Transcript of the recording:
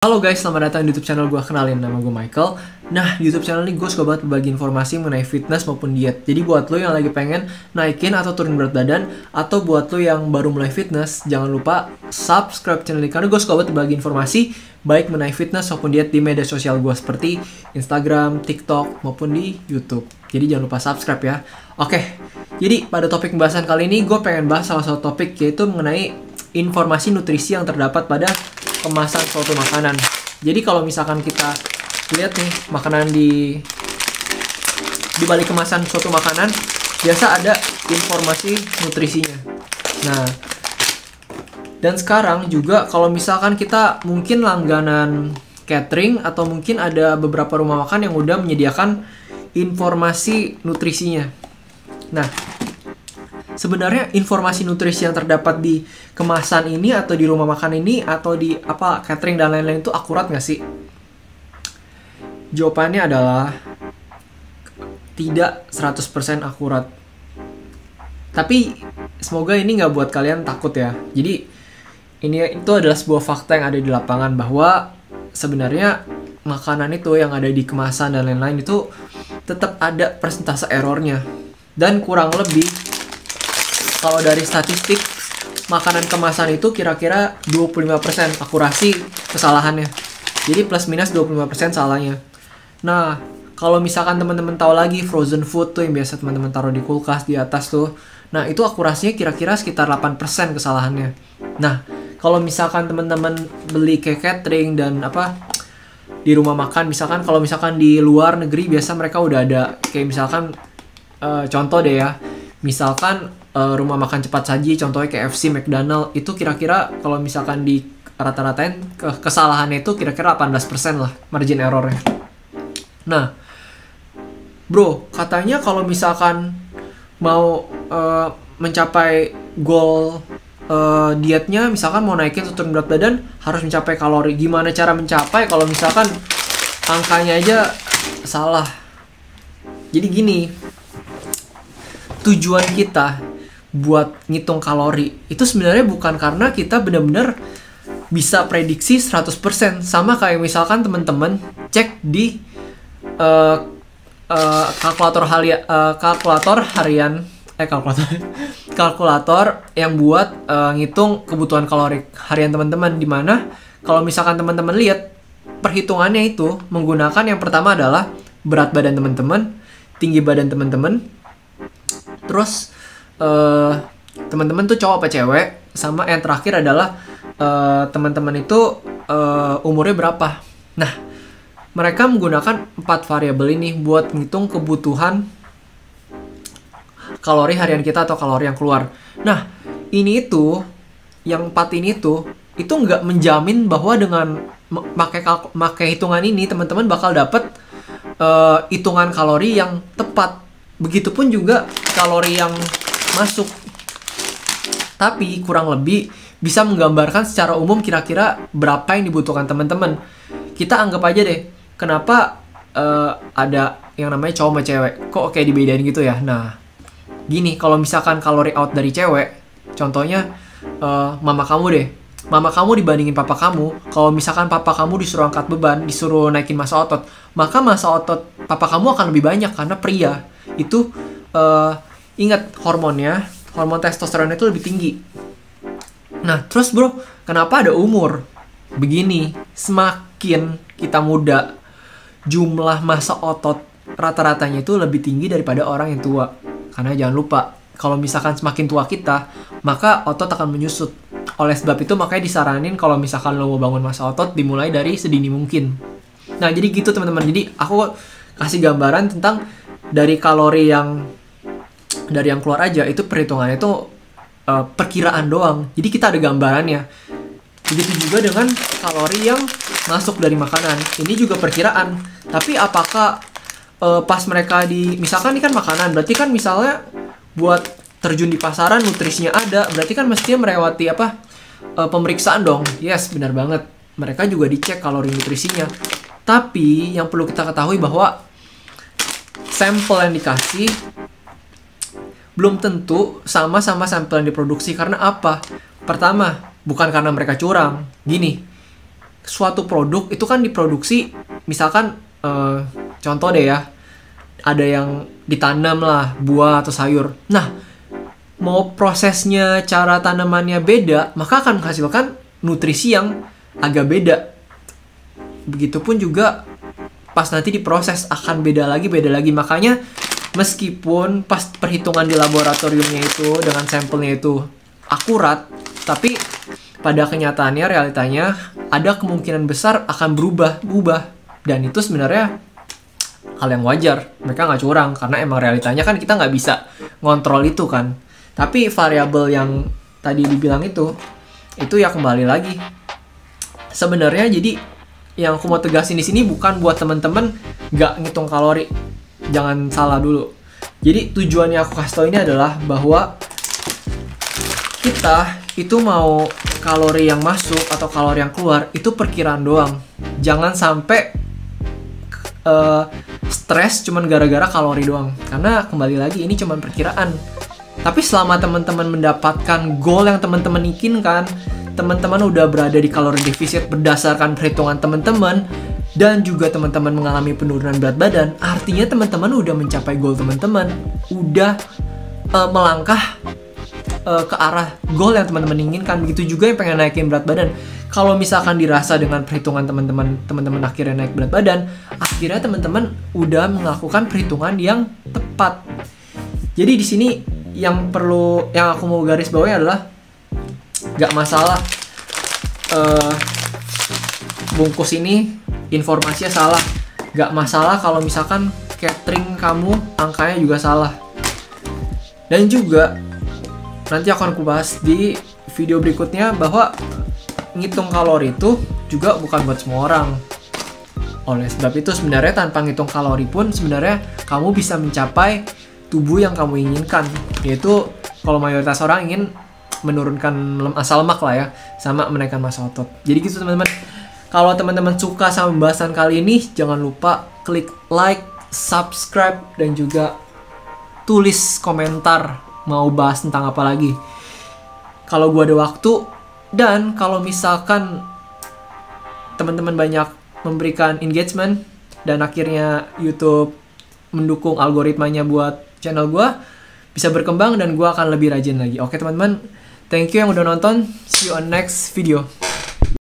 Halo guys, selamat datang di YouTube channel gue. Kenalin, nama gue Michael. Nah, di YouTube channel ini gue suka banget berbagi informasi mengenai fitness maupun diet. Jadi buat lo yang lagi pengen naikin atau turun berat badan, atau buat lo yang baru mulai fitness, jangan lupa subscribe channel ini, karena gue suka banget berbagi informasi baik mengenai fitness maupun diet di media sosial gue seperti Instagram, TikTok, maupun di YouTube. Jadi jangan lupa subscribe ya. Oke, jadi pada topik pembahasan kali ini gue pengen bahas salah satu topik, yaitu mengenai informasi nutrisi yang terdapat pada kemasan suatu makanan. Jadi kalau misalkan kita lihat nih, makanan di balik kemasan suatu makanan biasa ada informasi nutrisinya. Nah, dan sekarang juga kalau misalkan kita mungkin langganan catering, atau mungkin ada beberapa rumah makan yang udah menyediakan informasi nutrisinya. Nah, sebenarnya informasi nutrisi yang terdapat di kemasan ini, atau di rumah makan ini, atau di catering dan lain-lain itu akurat nggak sih? Jawabannya adalah tidak 100% akurat. Tapi semoga ini nggak buat kalian takut ya. Jadi itu adalah sebuah fakta yang ada di lapangan, bahwa sebenarnya makanan itu yang ada di kemasan dan lain-lain itu tetap ada persentase errornya. Dan kurang lebih, kalau dari statistik, makanan kemasan itu kira-kira 25% akurasi kesalahannya. Jadi plus minus 25% salahnya. Nah, kalau misalkan teman-teman tahu lagi frozen food tuh yang biasa teman-teman taruh di kulkas di atas tuh. Nah, itu akurasinya kira-kira sekitar 8% kesalahannya. Nah, kalau misalkan teman-teman beli kayak catering dan di rumah makan, misalkan kalau misalkan di luar negeri biasa mereka udah ada kayak misalkan contoh deh ya. Misalkan rumah makan cepat saji, contohnya KFC, McDonald, itu kira-kira kalau misalkan di rata-ratain kesalahannya itu kira-kira 18% lah margin errornya. Nah, bro, katanya kalau misalkan mau mencapai goal dietnya, misalkan mau naikin atau turun berat badan, harus mencapai kalori. Gimana cara mencapai kalau misalkan angkanya aja salah? Jadi gini, tujuan kita buat ngitung kalori itu sebenarnya bukan karena kita benar-benar bisa prediksi 100%. Sama kayak misalkan teman-teman cek di kalkulator yang buat ngitung kebutuhan kalori harian teman-teman, dimana kalau misalkan teman-teman lihat perhitungannya itu menggunakan yang pertama adalah berat badan teman-teman, tinggi badan teman-teman, terus teman-teman tuh cowok apa cewek, sama yang terakhir adalah teman-teman itu umurnya berapa. Nah, mereka menggunakan 4 variabel ini buat ngitung kebutuhan kalori harian kita atau kalori yang keluar. Nah, yang 4 ini itu nggak menjamin bahwa dengan pakai hitungan ini teman-teman bakal dapet hitungan kalori yang tepat. Begitupun juga kalori yang masuk. Tapi kurang lebih bisa menggambarkan secara umum kira-kira berapa yang dibutuhkan teman-teman. Kita anggap aja deh, kenapa ada yang namanya cowok sama cewek, kok kayak dibedain gitu ya. Nah, gini, kalau misalkan kalori out dari cewek, contohnya mama kamu deh. Mama kamu dibandingin papa kamu, kalau misalkan papa kamu disuruh angkat beban, disuruh naikin massa otot, maka massa otot papa kamu akan lebih banyak karena pria. Itu ingat hormon testosteron itu lebih tinggi. Nah, terus bro, kenapa ada umur? Begini, semakin kita muda, jumlah massa otot rata-ratanya itu lebih tinggi daripada orang yang tua. Karena jangan lupa, kalau misalkan semakin tua kita, maka otot akan menyusut. Oleh sebab itu makanya disaranin kalau misalkan lo mau bangun massa otot, dimulai dari sedini mungkin. Nah, jadi gitu teman-teman. Jadi aku kasih gambaran tentang dari kalori yang keluar aja, itu perhitungannya itu perkiraan doang. Jadi kita ada gambarannya. Begitu juga dengan kalori yang masuk dari makanan. Ini juga perkiraan. Tapi apakah pas mereka misalkan ini kan makanan, berarti kan misalnya buat terjun di pasaran nutrisinya ada, berarti kan mestinya melewati pemeriksaan dong. Yes, benar banget. Mereka juga dicek kalori nutrisinya. Tapi yang perlu kita ketahui bahwa sampel yang dikasih belum tentu sama sampel yang diproduksi. Karena apa? Pertama, bukan karena mereka curang. Gini, suatu produk itu kan diproduksi, misalkan contoh deh ya, ada yang ditanam lah buah atau sayur. Nah, mau prosesnya, cara tanamannya beda, maka akan menghasilkan nutrisi yang agak beda. Begitupun juga pas nanti diproses akan beda lagi. Makanya meskipun pas perhitungan di laboratoriumnya itu dengan sampelnya itu akurat, tapi pada kenyataannya, realitanya ada kemungkinan besar akan berubah. Dan itu sebenarnya hal yang wajar. Mereka nggak curang, karena emang realitanya kan kita nggak bisa ngontrol itu kan. Tapi variabel yang tadi dibilang itu ya kembali lagi. Sebenarnya jadi yang aku mau tegasin di sini bukan buat temen-temen nggak ngitung kalori. Jangan salah dulu. Jadi tujuannya aku kasih tau ini adalah bahwa kita itu mau kalori yang masuk atau kalori yang keluar itu perkiraan doang. Jangan sampai stres cuman gara-gara kalori doang. Karena kembali lagi ini cuman perkiraan. Tapi selama teman-teman mendapatkan goal yang teman-teman inginkan, teman-teman udah berada di kalori defisit berdasarkan perhitungan teman-teman, dan juga teman-teman mengalami penurunan berat badan, artinya teman-teman udah mencapai goal teman-teman, udah melangkah ke arah goal yang teman-teman inginkan. Begitu juga yang pengen naikin berat badan. Kalau misalkan dirasa dengan perhitungan teman-teman akhirnya naik berat badan, akhirnya teman-teman udah melakukan perhitungan yang tepat. Jadi di sini yang aku mau garis bawahi adalah gak masalah bungkus ini informasinya salah. Gak masalah kalau misalkan catering kamu angkanya juga salah. Dan juga nanti akan aku bahas di video berikutnya bahwa ngitung kalori itu juga bukan buat semua orang. Oleh sebab itu sebenarnya tanpa ngitung kalori pun sebenarnya kamu bisa mencapai tubuh yang kamu inginkan. Yaitu kalau mayoritas orang ingin menurunkan massa lemak lah ya, sama menaikkan massa otot. Jadi gitu teman-teman. Kalau teman-teman suka sama pembahasan kali ini, jangan lupa klik like, subscribe, dan juga tulis komentar mau bahas tentang apa lagi. Kalau gue ada waktu, dan kalau misalkan teman-teman banyak memberikan engagement, dan akhirnya YouTube mendukung algoritmanya buat channel gue, bisa berkembang dan gue akan lebih rajin lagi. Oke teman-teman, thank you yang udah nonton. See you on next video.